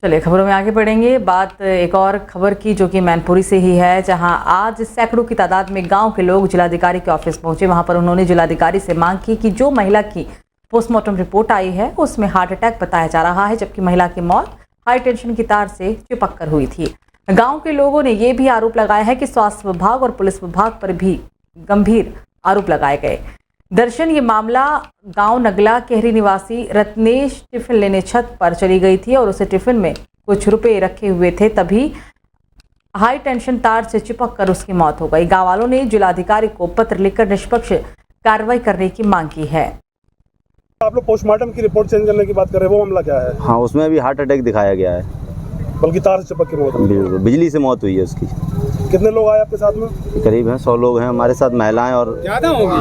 चलिए खबरों में आगे बढ़ेंगे। बात एक और खबर की जो कि मैनपुरी से ही है, जहां आज सैकड़ों की तादाद में गांव के लोग जिलाधिकारी के ऑफिस पहुंचे। वहां पर उन्होंने जिलाधिकारी से मांग की कि जो महिला की पोस्टमार्टम रिपोर्ट आई है उसमें हार्ट अटैक बताया जा रहा है, जबकि महिला की मौत हाई टेंशन की तार से चिपक कर हुई थी। गाँव के लोगों ने ये भी आरोप लगाया है कि स्वास्थ्य विभाग और पुलिस विभाग पर भी गंभीर आरोप लगाए गए। दर्शन ये मामला गांव नगला केहरी निवासी रत्नेश टिफिन लेने छत पर चली गई थी और उसे टिफिन में कुछ रुपए रखे हुए थे, तभी हाई टेंशन तार से चिपक कर उसकी मौत हो गई। गांव वालों ने जिलाधिकारी को पत्र लिखकर निष्पक्ष कार्रवाई करने की मांग की है। आप लोग पोस्टमार्टम की रिपोर्ट चेंज करने की बात कर रहे हैं, वो मामला क्या है? हाँ, उसमें भी हार्ट अटैक दिखाया गया है, बल्कि तार से चिपक के मौत हुई है। बिजली से मौत हुई है उसकी। कितने लोग आए आपके साथ में? करीब हैं 100 लोग हैं हमारे साथ, महिलाएं और ज्यादा होंगी।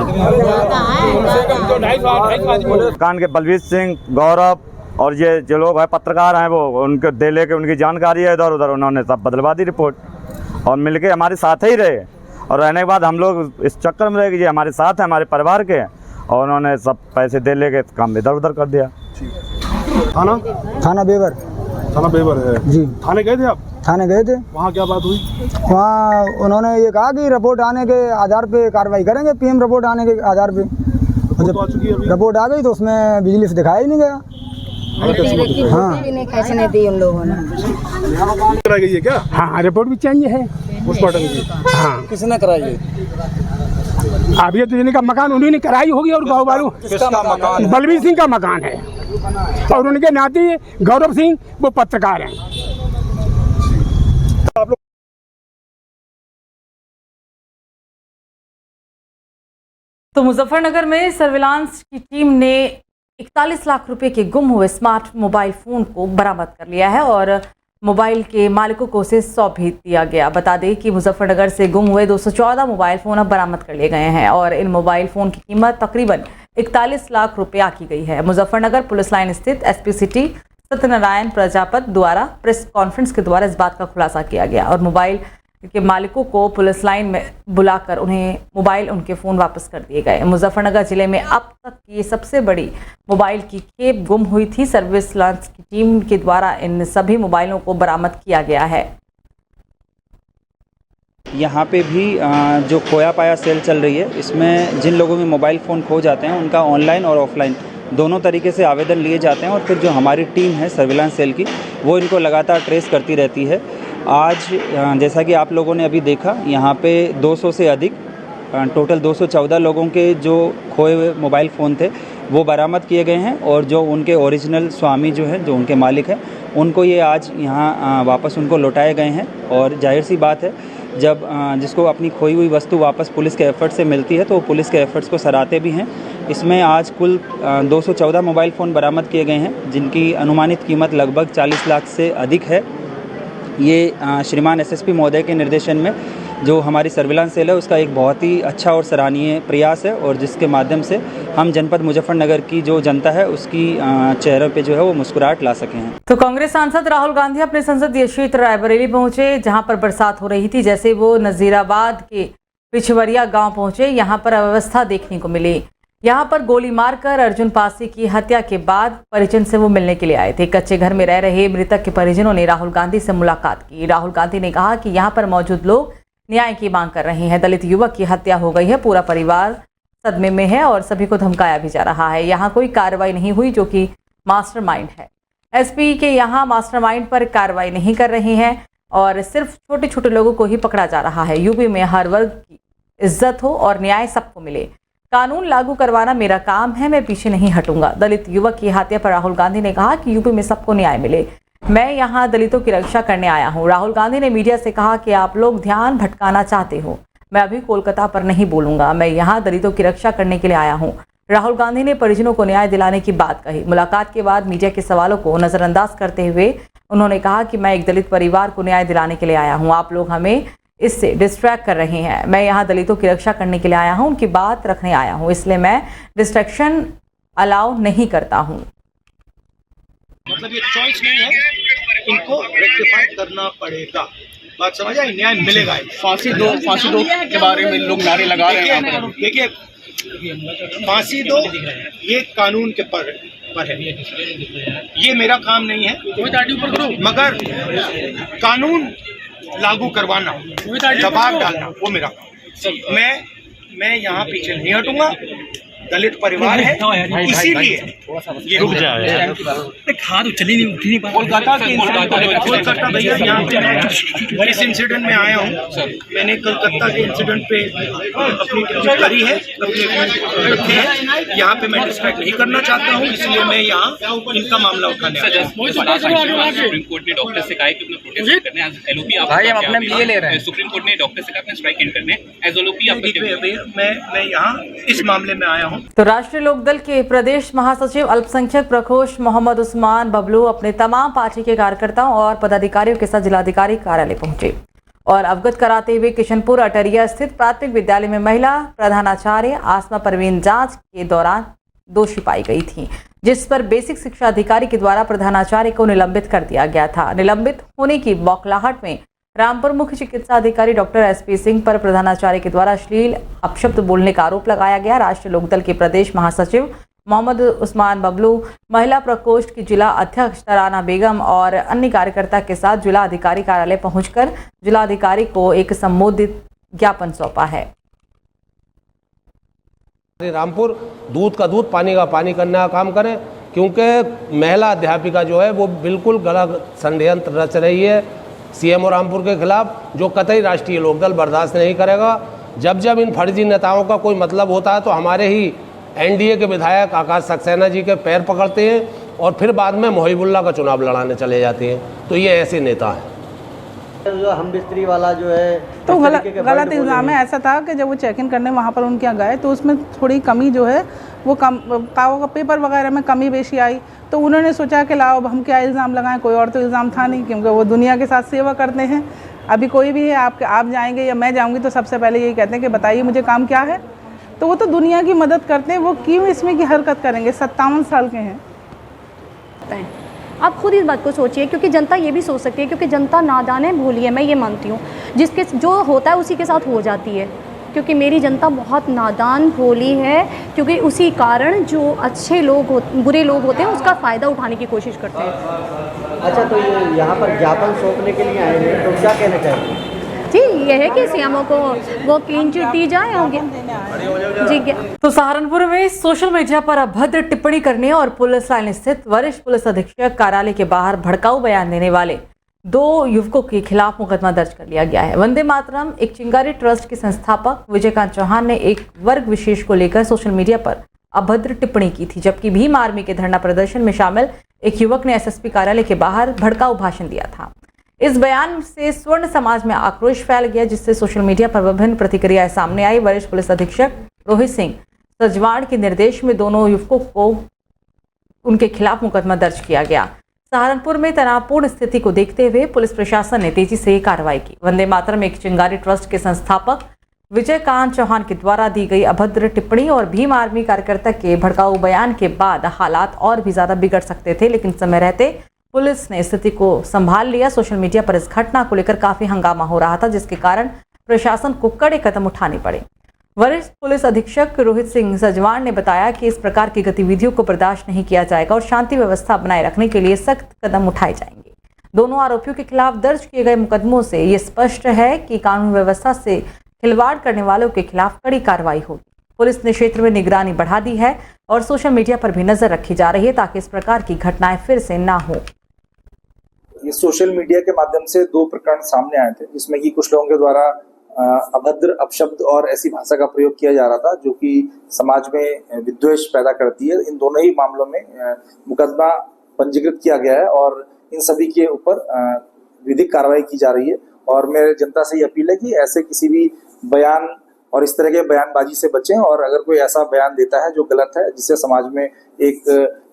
कान के बलवीर सिंह, गौरव और ये जो लोग हैं पत्रकार हैं, वो उनके दे लेके उनकी जानकारी है इधर उधर, उन्होंने सब बदलवा दी रिपोर्ट और मिलके हमारे साथ ही रहे। और रहने के बाद हम लोग इस चक्कर में रहे कि ये हमारे साथ है, हमारे परिवार के, और उन्होंने सब पैसे दे लेके काम इधर उधर कर दिया। थाना बेवर है जी। थाने गए थे आप? थाने गए थे। वहाँ क्या बात हुई? वहाँ उन्होंने ये कहा कि रिपोर्ट आने के आधार पे कार्रवाई करेंगे, पीएम रिपोर्ट आने के आधार पे। तो आ चुकी है अभी? रिपोर्ट आ गई तो उसमें बिजली से दिखाया ही नहीं गया। हाँ, कैसे नहीं दी उन लोगों ने। कराई गई है क्या? हाँ, रिपोर्ट भी चाहिए है पोस्टमार्टम की। हाँ, किसने कराई है? अभी तो जिनका मकान उन्होंने कराई होगी और गाँव वालों। बलवीर सिंह का मकान है और उनके नाती गौरव सिंह वो पत्रकार हैं। आप लोग तो मुजफ्फरनगर में सर्विलांस की टीम ने 41 लाख रुपए के गुम हुए स्मार्ट मोबाइल फोन को बरामद कर लिया है और मोबाइल के मालिकों को उसे सौंप भी दिया गया। बता दें कि मुजफ्फरनगर से गुम हुए 214 मोबाइल फ़ोन अब बरामद कर लिए गए हैं और इन मोबाइल फ़ोन की कीमत तकरीबन 41 लाख रुपया की गई है। मुजफ्फरनगर पुलिस लाइन स्थित एसपी सिटी सत्यनारायण प्रजापत द्वारा प्रेस कॉन्फ्रेंस के द्वारा इस बात का खुलासा किया गया और मोबाइल के मालिकों को पुलिस लाइन में बुलाकर उन्हें मोबाइल उनके फ़ोन वापस कर दिए गए। मुजफ्फरनगर जिले में अब तक ये सबसे बड़ी मोबाइल की खेप गुम हुई थी। सर्विलांस की टीम के द्वारा इन सभी मोबाइलों को बरामद किया गया है। यहाँ पे भी जो खोया पाया सेल चल रही है, इसमें जिन लोगों में मोबाइल फ़ोन खो जाते हैं उनका ऑनलाइन और ऑफलाइन दोनों तरीके से आवेदन लिए जाते हैं और फिर जो हमारी टीम है सर्विलांस सेल की, वो इनको लगातार ट्रेस करती रहती है। आज जैसा कि आप लोगों ने अभी देखा, यहाँ पे 200 से अधिक टोटल 214 लोगों के जो खोए हुए मोबाइल फ़ोन थे वो बरामद किए गए हैं और जो उनके ओरिजिनल स्वामी जो हैं, जो उनके मालिक हैं, उनको ये आज यहाँ वापस उनको लौटाए गए हैं। और जाहिर सी बात है, जब जिसको अपनी खोई हुई वस्तु वापस पुलिस के एफर्ट से मिलती है तो वो पुलिस के एफर्ट्स को सराहते भी हैं। इसमें आज कुल 214 मोबाइल फ़ोन बरामद किए गए हैं, जिनकी अनुमानित कीमत लगभग 40 लाख से अधिक है। ये श्रीमान एसएसपी महोदय के निर्देशन में जो हमारी सर्विलांस सेल है उसका एक बहुत ही अच्छा और सराहनीय प्रयास है और जिसके माध्यम से हम जनपद मुजफ्फरनगर की जो जनता है उसकी चेहरे पे जो है वो मुस्कुराहट ला सके हैं। तो कांग्रेस सांसद राहुल गांधी अपने संसदीय क्षेत्र रायबरेली पहुंचे, जहां पर बरसात हो रही थी। जैसे वो नजीराबाद के पिछवरिया गांव पहुंचे, यहां पर अव्यवस्था देखने को मिली। यहां पर गोली मारकर अर्जुन पासी की हत्या के बाद परिजन से वो मिलने के लिए आए थे। कच्चे घर में रह रहे मृतक के परिजनों ने राहुल गांधी से मुलाकात की। राहुल गांधी ने कहा कि यहां पर मौजूद लोग न्याय की मांग कर रहे हैं। दलित युवक की हत्या हो गई है, पूरा परिवार सदमे में है और सभी को धमकाया भी जा रहा है। यहाँ कोई कार्रवाई नहीं हुई, जो कि मास्टरमाइंड है। एसपी के यहाँ मास्टरमाइंड पर कार्रवाई नहीं कर रहे हैं और सिर्फ छोटे छोटे लोगों को ही पकड़ा जा रहा है। यूपी में हर वर्ग की इज्जत हो और न्याय सबको मिले। कानून लागू करवाना मेरा काम है, मैं पीछे नहीं हटूंगा। दलित युवक की हत्या पर राहुल गांधी ने कहा कि यूपी में सबको न्याय मिले, मैं यहाँ दलितों की रक्षा करने आया हूँ। राहुल गांधी ने मीडिया से कहा कि आप लोग ध्यान भटकाना चाहते हो, मैं अभी कोलकाता पर नहीं बोलूंगा, मैं यहाँ दलितों की रक्षा करने के लिए आया हूँ। राहुल गांधी ने परिजनों को न्याय दिलाने की बात कही। मुलाकात के बाद मीडिया के सवालों को नजरअंदाज करते हुए उन्होंने कहा कि मैं एक दलित परिवार को न्याय दिलाने के लिए आया हूँ, आप लोग हमें इससे डिस्ट्रैक्ट कर रहे हैं। मैं यहाँ दलितों की रक्षा करने के लिए आया हूँ, उनकी बात रखने आया हूँ, इसलिए मैं डिस्ट्रैक्शन अलाउ नहीं करता हूँ। मतलब ये चॉइस नहीं है, इनको रेक्टिफाई करना पड़ेगा। बात समझ आई? न्याय मिलेगा। फांसी दो के बारे में लोग नारे लगा रहे हैं। देखिए, फांसी दो ये कानून के पर पर है। ये मेरा काम नहीं है, मगर कानून लागू करवाना, दबाव डालना वो मेरा काम। मैं यहाँ पीछे नहीं हटूंगा। दलित परिवार है, इसीलिए ये रुक जाए। कोलकाता भैया यहाँ पे इस इंसिडेंट में आया हूँ। मैंने कलकत्ता के इंसिडेंट पे अपनी टिप्पणी करी है, अपने रखे हैं। यहाँ पे मैं डिस्ट्रैक्ट नहीं करना चाहता हूँ, इसलिए मैं यहाँ इनका मामला उठाने आया हूँ। सुप्रीम कोर्ट ने डॉक्टर से कहा है कि अपना प्रोटेस्ट करने हैं, एलओपी आप अपने लिए ले रहे हैं। सुप्रीम कोर्ट ने डॉक्टर से कहा अपना स्ट्राइक एंड करने एज एलओपी आप। मैं यहाँ इस मामले में आया हूँ। तो राष्ट्रीय लोकदल के प्रदेश महासचिव अल्पसंख्यक प्रकोष्ठ मोहम्मद उस्मान बबलू अपने तमाम पार्टी के कार्यकर्ताओं और पदाधिकारियों के साथ जिलाधिकारी कार्यालय पहुंचे और अवगत कराते हुए किशनपुर अटरिया स्थित प्राथमिक विद्यालय में महिला प्रधानाचार्य आसमा परवीन जांच के दौरान दोषी पाई गई थी, जिस पर बेसिक शिक्षा अधिकारी के द्वारा प्रधानाचार्य को निलंबित कर दिया गया था। निलंबित होने की बौखलाहट में रामपुर मुख्य चिकित्सा अधिकारी डॉक्टर एसपी सिंह पर प्रधानाचार्य के द्वारा अश्लील अपशब्द बोलने का आरोप लगाया गया। राष्ट्रीय लोकदल के प्रदेश महासचिव मोहम्मद उस्मान बबलू, महिला प्रकोष्ठ की जिला अध्यक्ष तराना बेगम और अन्य कार्यकर्ता के साथ जिला अधिकारी कार्यालय पहुंचकर जिलाधिकारी को एक संबोधित ज्ञापन सौंपा है। रामपुर दूध का दूध पानी का पानी करने का काम करें, क्योंकि महिला अध्यापिका जो है वो बिल्कुल गलत षड्यंत्र रच रही है सीएमओ रामपुर के खिलाफ, जो कतई राष्ट्रीय लोकदल बर्दाश्त नहीं करेगा। जब इन फर्जी नेताओं का कोई मतलब होता है तो हमारे ही एनडीए के विधायक आकाश सक्सेना जी के पैर पकड़ते हैं और फिर बाद में मोहिबुल्ला का चुनाव लड़ाने चले जाते हैं। तो ये ऐसे नेता हैं। जो हम बिस्तरी वाला जो है तो गलत इल्ज़ाम है। ऐसा था कि जब वो चेक इन करने वहाँ पर उनके यहाँ गए तो उसमें थोड़ी कमी जो है वो पेपर वगैरह में कमी बेशी आई, तो उन्होंने सोचा कि लाओ अब हम क्या इल्ज़ाम लगाएं, कोई और तो इल्ज़ाम था नहीं, क्योंकि वो दुनिया के साथ सेवा करते हैं। अभी कोई भी है आप जाएंगे या मैं जाऊंगी तो सबसे पहले यही कहते हैं कि बताइए मुझे काम क्या है, तो वो तो दुनिया की मदद करते हैं, वो क्यों इसमें की हरकत करेंगे। 57 साल के हैं। आप खुद इस बात को सोचिए, क्योंकि जनता ये भी सोच सकती है, क्योंकि जनता नादान है, भोली है, मैं ये मानती हूँ। जिसके जो होता है उसी के साथ हो जाती है, क्योंकि मेरी जनता बहुत नादान भोली है, क्योंकि उसी कारण जो अच्छे लोग बुरे लोग होते हैं उसका फ़ायदा उठाने की कोशिश करते हैं। अच्छा, तो ये यहाँ पर ज्ञापन सौंपने के लिए आए हैं, तो क्या कहना चाहेंगे? जी, ये है कि सीएमओ को वो क्लीन चिट दी जाए जी। तो सहारनपुर में सोशल मीडिया पर अभद्र टिप्पणी करने और पुलिस लाइन स्थित वरिष्ठ पुलिस अधीक्षक कार्यालय के बाहर भड़काऊ बयान देने वाले 2 युवकों के खिलाफ मुकदमा दर्ज कर लिया गया है। वंदे मातरम एक चिंगारी ट्रस्ट के संस्थापक विजयकांत चौहान ने एक वर्ग विशेष को लेकर सोशल मीडिया पर अभद्र टिप्पणी की थी, जबकि भीम आर्मी के धरना प्रदर्शन में शामिल एक युवक ने एसएसपी कार्यालय के बाहर भड़काऊ भाषण दिया था। इस बयान से स्वर्ण समाज में आक्रोश फैल गया, जिससे सोशल मीडिया पर विभिन्न प्रतिक्रियाएं सामने आई। वरिष्ठ पुलिस अधीक्षक रोहित सिंह सजवाड़ के निर्देश में दोनों युवकों को उनके खिलाफ मुकदमा दर्ज किया गया। सहारनपुर में तनावपूर्ण स्थिति को देखते हुए पुलिस प्रशासन ने तेजी से कार्रवाई की। वंदे मातरम एक चिंगारी ट्रस्ट के संस्थापक विजयकांत चौहान के द्वारा दी गई अभद्र टिप्पणी और भीम आर्मी कार्यकर्ता के भड़काऊ बयान के बाद हालात और भी ज्यादा बिगड़ सकते थे, लेकिन समय रहते पुलिस ने स्थिति को संभाल लिया। सोशल मीडिया पर इस घटना को लेकर काफी हंगामा हो रहा था, जिसके कारण प्रशासन को कड़े कदम उठाने पड़े। वरिष्ठ पुलिस अधीक्षक रोहित सिंह सजवाण ने बताया कि इस प्रकार की गतिविधियों को बर्दाश्त नहीं किया जाएगा और शांति व्यवस्था बनाए रखने के लिए सख्त कदम उठाए जाएंगे। दोनों आरोपियों के खिलाफ दर्ज किए गए मुकदमों से ये स्पष्ट है कि कानून व्यवस्था से खिलवाड़ करने वालों के खिलाफ कड़ी कार्रवाई होगी। पुलिस ने क्षेत्र में निगरानी बढ़ा दी है और सोशल मीडिया पर भी नजर रखी जा रही है ताकि इस प्रकार की घटनाएं फिर से ना हो। ये सोशल मीडिया के माध्यम से 2 प्रकरण सामने आए थे, जिसमें कि कुछ लोगों के द्वारा अभद्र अपशब्द और ऐसी भाषा का प्रयोग किया जा रहा था जो कि समाज में विद्वेष पैदा करती है। इन दोनों ही मामलों में मुकदमा पंजीकृत किया गया है और इन सभी के ऊपर विधिक कार्रवाई की जा रही है। और मेरे जनता से ये अपील है कि ऐसे किसी भी बयान और इस तरह के बयानबाजी से बचें, और अगर कोई ऐसा बयान देता है जो गलत है, जिससे समाज में एक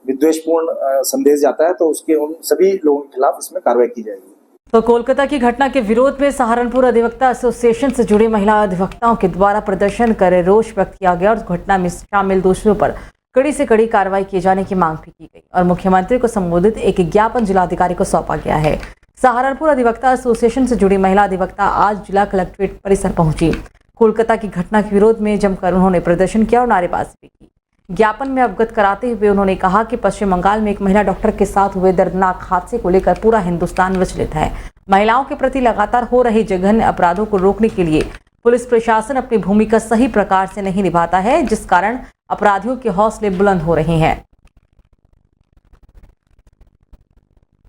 विद्वेषपूर्ण संदेश जाता है, तो उसके उन सभी लोगों के खिलाफ इसमें कार्रवाई की जाएगी। तो कोलकाता की घटना के विरोध में सहारनपुर अधिवक्ता एसोसिएशन से जुड़े महिला अधिवक्ताओं के द्वारा प्रदर्शन कर रोष व्यक्त किया गया और घटना में शामिल दोषियों पर कड़ी से कड़ी कार्रवाई किए जाने की मांग भी की गई और मुख्यमंत्री को संबोधित एक ज्ञापन जिलाधिकारी को सौंपा गया है। सहारनपुर अधिवक्ता एसोसिएशन से जुड़ी महिला अधिवक्ता आज जिला कलेक्ट्रेट परिसर पहुंची। कोलकाता की घटना के विरोध में जमकर उन्होंने प्रदर्शन किया और नारेबाजी भी की। ज्ञापन में अवगत कराते हुए उन्होंने कहा कि पश्चिम बंगाल में एक महिला डॉक्टर के साथ हुए दर्दनाक हादसे को लेकर पूरा हिंदुस्तान विचलित है। महिलाओं के प्रति लगातार हो रहे जघन्य अपराधों को रोकने के लिए पुलिस प्रशासन अपनी भूमिका सही प्रकार से नहीं निभाता है, जिस कारण अपराधियों के हौसले बुलंद हो रहे हैं।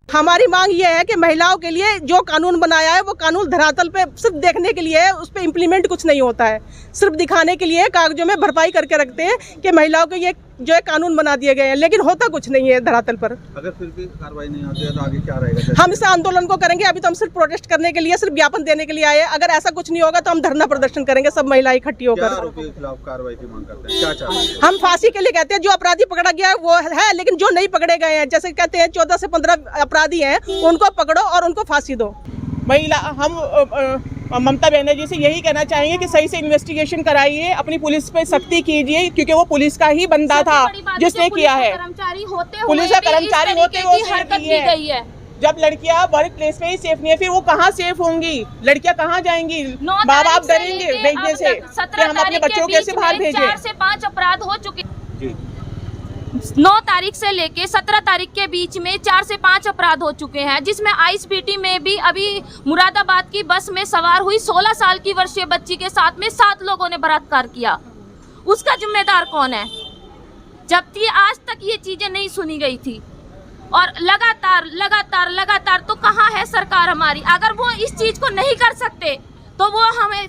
हमारी मांग ये है कि महिलाओं के लिए जो कानून बनाया है वो कानून धरातल पे सिर्फ देखने के लिए है, उस पर इम्प्लीमेंट कुछ नहीं होता है। सिर्फ दिखाने के लिए कागजों में भरपाई करके रखते हैं कि महिलाओं के ये जो है कानून बना दिए गए हैं, लेकिन होता कुछ नहीं है धरातल पर। अगर फिर भी कार्रवाई नहीं होती है तो आगे क्या रहेगा? हम इस आंदोलन को करेंगे। अभी तो हम सिर्फ प्रोटेस्ट करने के लिए, सिर्फ ज्ञापन देने के लिए आए हैं। अगर ऐसा कुछ नहीं होगा तो हम धरना प्रदर्शन करेंगे, सब महिलाएं इकट्ठी होकर। आरोपी के खिलाफ कार्रवाई की मांग करते हैं, क्या चाहते हैं? हम फांसी के लिए कहते हैं। जो अपराधी पकड़ा गया है वो है, लेकिन जो नहीं पकड़े गए हैं, जैसे कहते हैं 14 से 15 अपराधी हैं, उनको पकड़ो और उनको फांसी दो। महिला हम ममता बनर्जी से यही कहना चाहेंगे कि सही से इन्वेस्टिगेशन कराइए, अपनी पुलिस पे सख्ती कीजिए, क्योंकि वो पुलिस का ही बंदा था जिसने किया है। पुलिस का कर्मचारी होते हुए जब लड़कियां वर्क प्लेस में ही सेफ नहीं है, फिर वो कहाँ सेफ होंगी? लड़कियां कहाँ जाएंगी? माँ बाप डरेंगे भेजने से कि हम अपने बच्चों को कैसे बाहर भेजें। 4 से 5 अपराध हो चुके। 9 तारीख से लेके 17 तारीख के बीच में 4 से 5 अपराध हो चुके हैं, जिसमें आईएसबीटी में भी अभी मुरादाबाद की बस में सवार हुई 16 साल की वर्षीय बच्ची के साथ में 7 लोगों ने बलात्कार किया। उसका जिम्मेदार कौन है? जबकि आज तक ये चीजें नहीं सुनी गई थी और लगातार तो कहाँ है सरकार हमारी? अगर वो इस चीज को नहीं कर सकते तो वो हमें